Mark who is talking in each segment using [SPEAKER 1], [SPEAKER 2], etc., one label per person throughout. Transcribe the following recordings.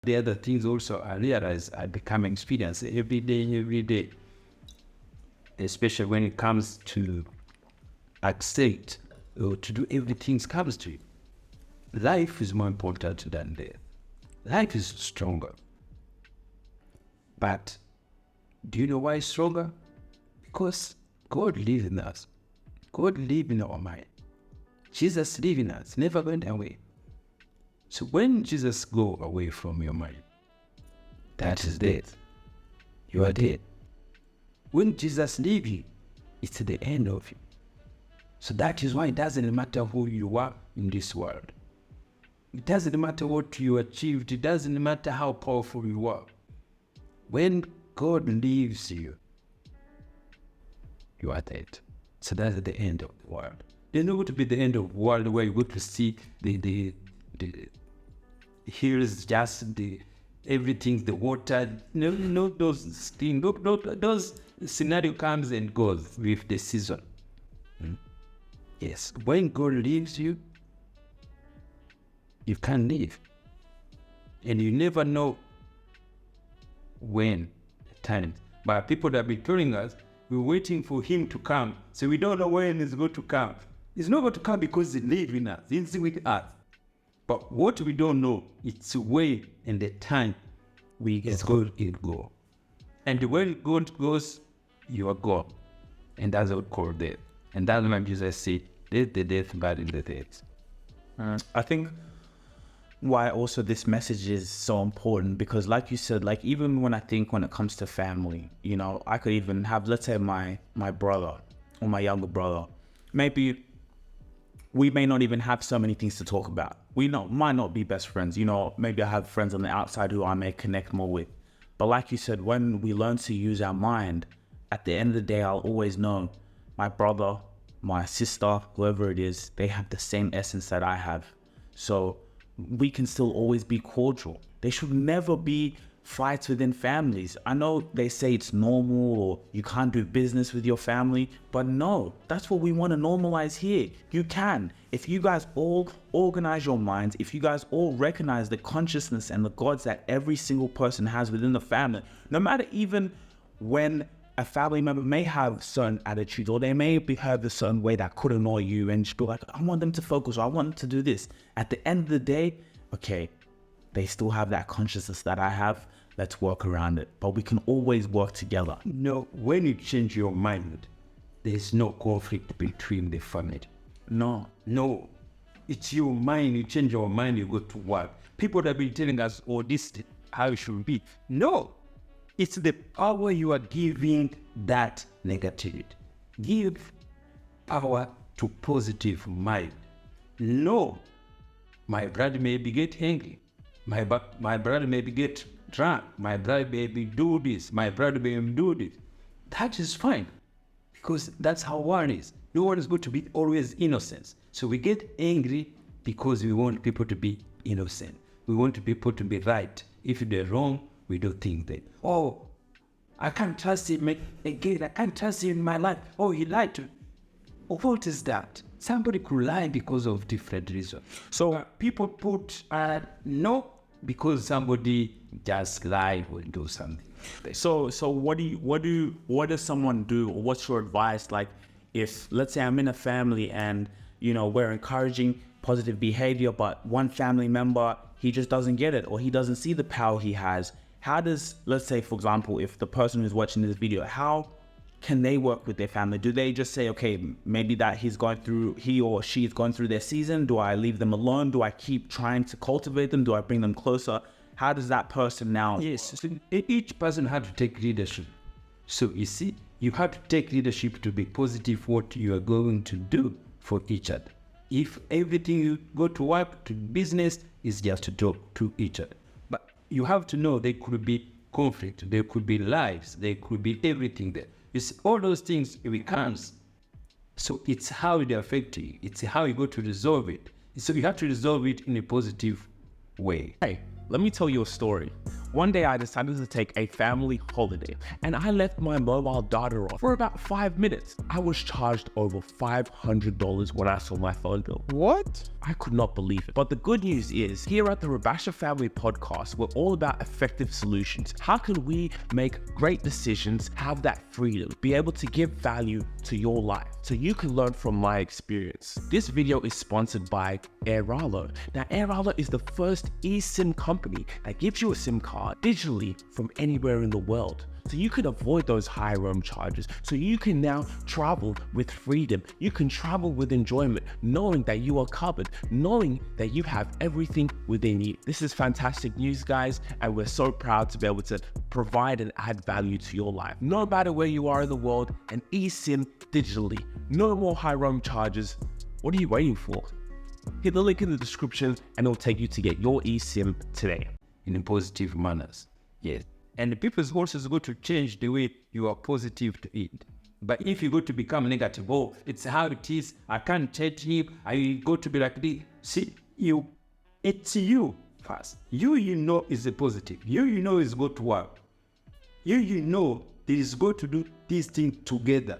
[SPEAKER 1] The other things also I realize I become experience every day, especially when it comes to accept or to do everything comes to you. Life is more important than death. Life is stronger. But do you know why it's stronger? Because God lives in us. God lives in our mind. Jesus lives in us, never went away. So when Jesus goes away from your mind, that is death. You are dead. When Jesus leaves you, it's the end of you. So that is why it doesn't matter who you are in this world. It doesn't matter what you achieved. It doesn't matter how powerful you are. When God leaves you, you are dead. So that's the end of the world. There's not going to be the end of the world where you go to see the hills, just the everything, the water. No, those things. No, those scenario comes and goes with the season. Yes, when God leaves you, you can't leave, and you never know when the time. But people that be telling us we're waiting for Him to come, so we don't know when He's going to come. He's not going to come because He lives in us. He's with us. But what we don't know, it's the way and the time it's going to go. And when God goes, you are gone. And that's what we call death. And that's why Jesus said, death, the death, but in the death.
[SPEAKER 2] I think why also this message is so important, because like you said, like even when it comes to family, you know, I could even have, let's say my brother or my younger brother, maybe we may not even have so many things to talk about. We might not be best friends. You know, maybe I have friends on the outside who I may connect more with. But like you said, when we learn to use our mind, at the end of the day, I'll always know my brother, my sister, whoever it is, they have the same essence that I have. So we can still always be cordial. There should never be fights within families. I know they say it's normal or you can't do business with your family, but no, that's what we want to normalize here. You can. If you guys all organize your minds, if you guys all recognize the consciousness and the gods that every single person has within the family, no matter even when a family member may have certain attitudes or they may behave a certain way that could annoy you, and just be like, I want them to focus, or I want them to do this. At the end of the day, okay, they still have that consciousness that I have. Let's work around it. But we can always work together.
[SPEAKER 1] No, when you change your mind, there's no conflict between the family. No. It's your mind. You change your mind, you go to work. People that have been telling us, oh, this is how it should be. No. It's the power you are giving that negativity. Give power to positive mind. No. My brother maybe get angry. My brother maybe get drunk. My brother maybe do this. My brother maybe do this. That is fine, because that's how one is. No one is going to be always innocent. So we get angry because we want people to be innocent. We want people to be right. If they're wrong, we don't think that, oh, I can't trust him again. I can't trust him in my life. Oh, he lied to me. Oh, what is that? Somebody could lie because of different reasons. So people put no, because somebody just lie or do something.
[SPEAKER 2] So what does someone do, or what's your advice? Like, if let's say I'm in a family and, you know, we're encouraging positive behavior, but one family member, he just doesn't get it, or he doesn't see the power he has. How does, let's say, for example, if the person who's watching this video, how can they work with their family? Do they just say, okay, maybe that he or she is going through their season? Do I leave them alone? Do I keep trying to cultivate them? Do I bring them closer? How does that person now?
[SPEAKER 1] Yes, so each person had to take leadership. So you see, you have to take leadership to be positive what you are going to do for each other. If everything you go to work, to business, is just to talk to each other. But you have to know there could be conflict, there could be lies, there could be everything there. You see, all those things becomes. So it's how they affect you. It's how you go to resolve it. So you have to resolve it in a positive way.
[SPEAKER 2] Hey, let me tell you a story.
[SPEAKER 3] One day I decided to take a family holiday and I left my mobile data off for about 5 minutes. I was charged over $500 when I saw my phone bill.
[SPEAKER 4] What?
[SPEAKER 3] I could not believe it. But the good news is, here at the Rubasha Family podcast, we're all about effective solutions. How can we make great decisions, have that freedom, be able to give value to your life so you can learn from my experience? This video is sponsored by Raiz. Now, Raiz is the first eSIM company that gives you a SIM card digitally from anywhere in the world. So you can avoid those high roam charges. So you can now travel with freedom. You can travel with enjoyment, knowing that you are covered, knowing that you have everything within you. This is fantastic news, guys, and we're so proud to be able to provide and add value to your life. No matter where you are in the world, an eSIM digitally. No more high roam charges. What are you waiting for? Hit the link in the description and it'll take you to get your eSIM today.
[SPEAKER 1] In positive manners. Yes. And the people's also go to change the way you are positive to it. But if you go to become negative, oh, it's how it is, I can't change him, I go to be like this. See, it's you first. You know is a positive. You know is go to work. You know there is go to do these things together.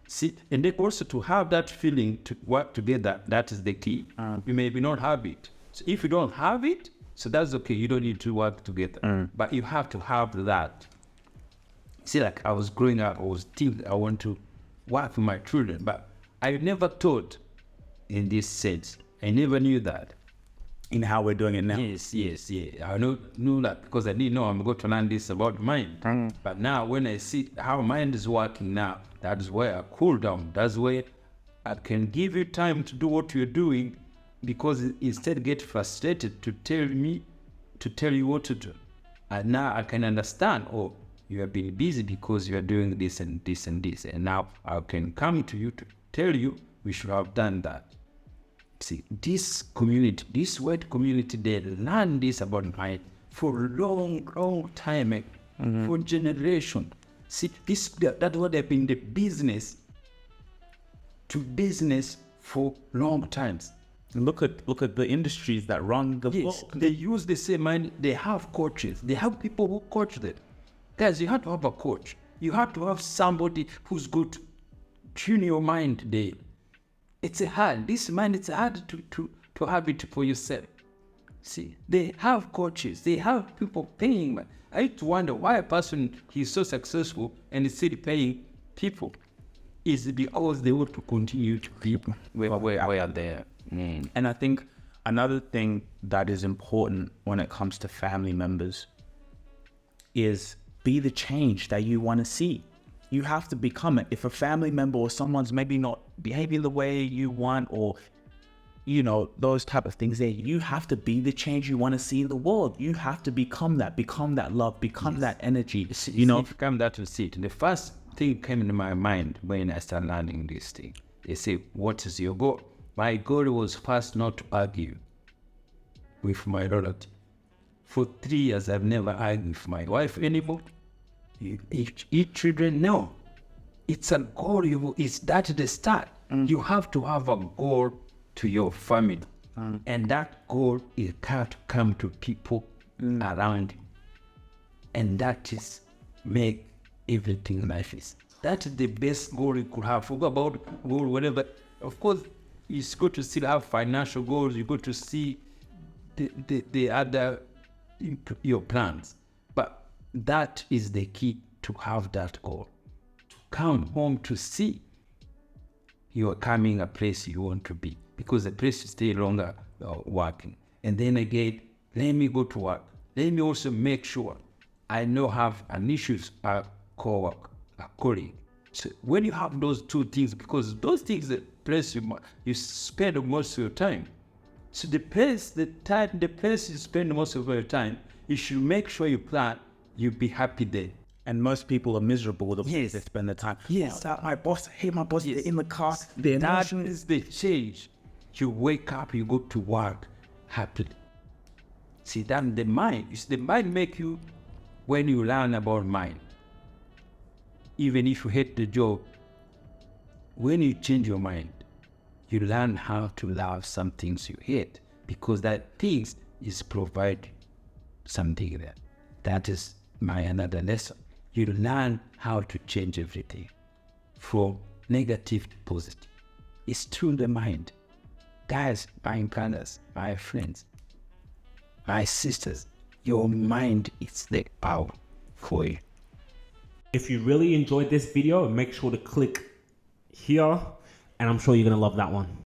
[SPEAKER 1] See, and then also to have that feeling to work together, that is the key. You maybe not have it. So if you don't have it, so that's okay. You don't need to work together, but you have to have that. See, like I was growing up, I was thinking I want to work with my children, but I never thought in this sense. I never knew that.
[SPEAKER 2] In how we're doing it now.
[SPEAKER 1] Yes. I knew that because I didn't know I'm going to learn this about mind. But now when I see how mind is working now, that's where I cool down. That's where I can give you time to do what you're doing, because instead get frustrated to tell you what to do. And now I can understand, oh, you have been busy because you are doing this and this and this. And now I can come to you to tell you we should have done that. See, this community, this white community, they learn this about mind for a long time, for generation. See, that's what they've been the business for long times.
[SPEAKER 2] Look at the industries that run the world.
[SPEAKER 1] They use the same mind. They have coaches. They have people who coach them. Guys, you have to have a coach. You have to have somebody who's good to tune your mind there. It's hard. This mind, it's hard to have it for yourself. See, they have coaches. They have people paying. I used to wonder why a person he's so successful and is still paying people. Is it because they want to continue to be where there?
[SPEAKER 2] And I think another thing that is important when it comes to family members is be the change that you want to see. You have to become it. If a family member or someone's maybe not behaving the way you want, or those type of things there, you have to be the change you want to see in the world. You have to become that love, become that energy.
[SPEAKER 1] Become that to see it. The first thing came into my mind when I started learning this thing. They say, what is your goal? My goal was first not to argue with my relative. For 3 years, I've never argued with my wife anymore. Each children, no. It's a goal. It's that the start. You have to have a goal to your family. And that goal is got to come to people around you. And that is make everything life is. That is the best goal you could have. Forget about goal, whatever. Of course, it's good to still have financial goals. You got to see the other your plans, but that is the key to have that goal. To come home to see you are coming a place you want to be, because the place is still longer working. And then again, let me go to work. Let me also make sure I know have an issues a co-work, a colleague. So when you have those two things, because those things that place you spend most of your time. So the place you spend most of your time, you should make sure you plan, you'll be happy there.
[SPEAKER 2] And most people are miserable with the place they spend their time.
[SPEAKER 1] Yes.
[SPEAKER 2] My boss, I hate my boss, they're in the car.
[SPEAKER 1] That is the change. You wake up, you go to work happily. See, that the mind, the mind make you, when you learn about mind, even if you hate the job, when you change your mind, you learn how to love some things you hate, because that things is provided. something there. That is my another lesson. You learn how to change everything from negative to positive. It's through the mind. Guys, my brothers, my friends, my sisters, your mind is the power for you.
[SPEAKER 4] If you really enjoyed this video, make sure to click here, and I'm sure you're gonna love that one.